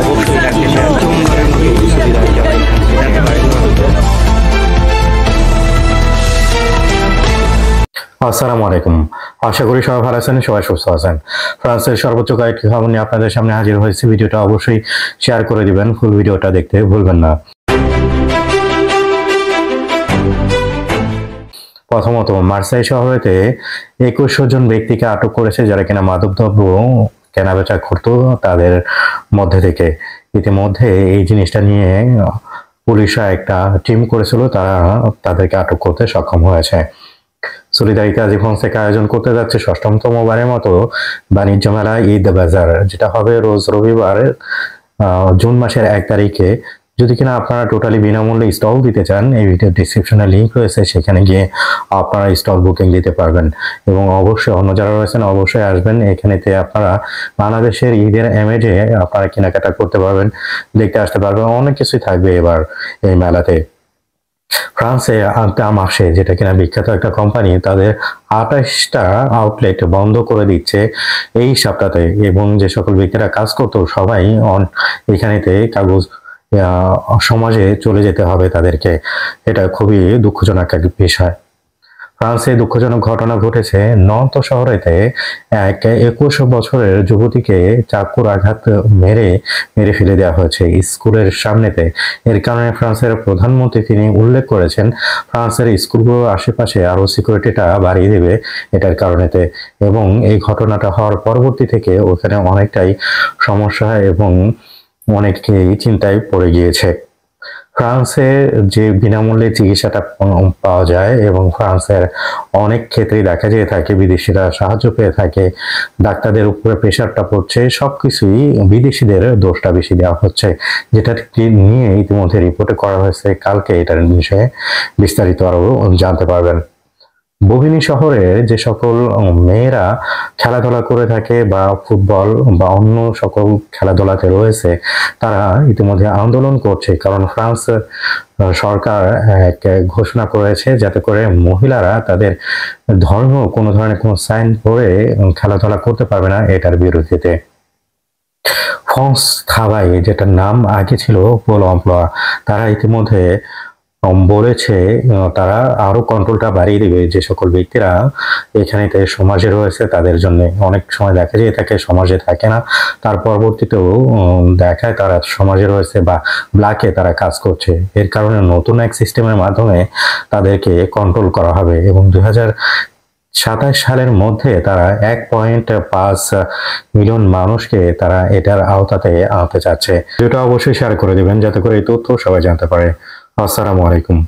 অবশ্যই লাইভটি শেয়ার করুন। জানতে পারেন। আসসালামু আলাইকুম। আশা করি সবাই ভালো আছেন, সবাই সুস্থ আছেন। ফ্রান্সের সর্বোচ্চ কয়েকটি খবর নিয়ে আপনাদের সামনে হাজির হয়েছে। ভিডিওটা অবশ্যই শেয়ার করে দিবেন, ফুল ভিডিওটা দেখতে ভুলবেন না। প্রথমত, মার্সাই শহরেতে 21 জন ব্যক্তিকে আটক করেছে যারা কিনা মাদকদ্রব্য কেনাবেচা করত তাদের মধ্যে থেকে। ইতিমধ্যে এই জিনিসটা নিয়ে পুলিশরা একটা টিম করেছিল, তারা তাদেরকে আটক করতে সক্ষম হয়েছে। সলিদারিতা আজি ফন্সেকা আয়োজন করতে যাচ্ছে 6ম বারের মতো বাণিজ্য মেলা ঈদ বাজার, যেটা হবে রোজ রবিবার জুন মাসের 1 তারিখে। যদি কিনা আপনারা টোটালি বিনামূল্যে স্টল দিতে চান, এই ভিডিওর ডিসক্রিপশনে লিঙ্ক রয়েছে, সেখানে গিয়ে আপনারা স্টল বুকিং দিতে পারবেন। এবং অবশ্যই অন্য যারা রয়েছেন অবশ্যই আসবেন এখানেতে। আপনারা বাংলাদেশের ঈদের এমেজে আপনারা কেনাকাটা করতে পারবেন, দেখতে আসতে পারবেন। অনেক কিছুই থাকবে এবার এই মেলাতে। ফ্রান্সে মাসে, যেটা কিনা বিখ্যাত একটা কোম্পানি, তাদের 28টা আউটলেট বন্ধ করে দিচ্ছে এই সপ্তাহে। এবং যে সকল ব্যক্তিরা কাজ করতো সবাই এখানেতে কাগজ সমাজে চলে যেতে হবে তাদেরকে। এটা খুবই দুঃখজনক এক বিষয়। ফ্রান্সে দুঃখজনক ঘটনা ঘটেছে। নন্ত শহরেতে এক 21 বছরের যুবতীকে চাকুর আঘাত মেরে ফেলে দেওয়া হয়েছে স্কুলের সামনেতে। এর কারণে ফ্রান্সের প্রধানমন্ত্রী তিনি উল্লেখ করেছেন ফ্রান্সের স্কুলগুলোর আশেপাশে আরো সিকিউরিটিটা বাড়িয়ে দেবে এটার কারণেতে। এবং এই ঘটনাটা হওয়ার পরবর্তী থেকে ওখানে অনেকটাই সমস্যা এবং অনেকেই চিন্তায় পড়ে গিয়েছে। ফ্রান্সে যে বিনামূল্যে চিকিৎসাটা পাওয়া যায় এবং ফ্রান্সের অনেক ক্ষেত্রেই দেখা যেয়ে থাকে বিদেশিরা সাহায্য পেয়ে থাকে, ডাক্তারদের উপরে প্রেশারটা পড়ছে, সবকিছুই বিদেশিদের দোষটা বেশি দেওয়া হচ্ছে, যেটা নিয়ে ইতিমধ্যে রিপোর্টে করা হয়েছে। কালকে এটার বিষয়ে বিস্তারিত আরো জানতে পারবেন। বভিনি শহরে যে সকল মেয়েরা খেলাধুলা করে থাকে বা ফুটবল বা অন্য সকল খেলাধুলাতে রয়েছে, তারা ইতিমধ্যে আন্দোলন করছে, কারণ ফ্রান্স সরকার এক ঘোষণা করেছে যাতে করে মহিলারা তাদের ধর্ম কোনো ধরনের কোনো সাইন পরে খেলাধুলা করতে পারবে না, এটার বিরোধিতে। ফ্রান্স থাবাই, যেটার নাম আগে ছিল পোল এমপ্লয়া, তারা ইতিমধ্যে বলেছে তারা আরো কন্ট্রোলটা বাড়িয়ে দেবে। যে সকল ব্যক্তিরা এখানে সমাজে রয়েছে তাদের জন্য অনেক সময় দেখা যায় থাকে সমাজে থাকে না, তার পরবর্তীতেও দেখায় তারা সমাজে রয়েছে বা ব্ল্যাকে তারা কাজ করছে। এর কারণে নতুন এক সিস্টেমের মাধ্যমে তাদেরকে কন্ট্রোল করা হবে এবং 2027 সালের মধ্যে তারা 1.5 মিলিয়ন মানুষকে তারা এটার আওতাতে আনতে চাচ্ছে। এটা অবশ্যই শেয়ার করে দিবেন যাতে করে এই তথ্য সবাই জানতে পারে। আসসালামু আলাইকুম।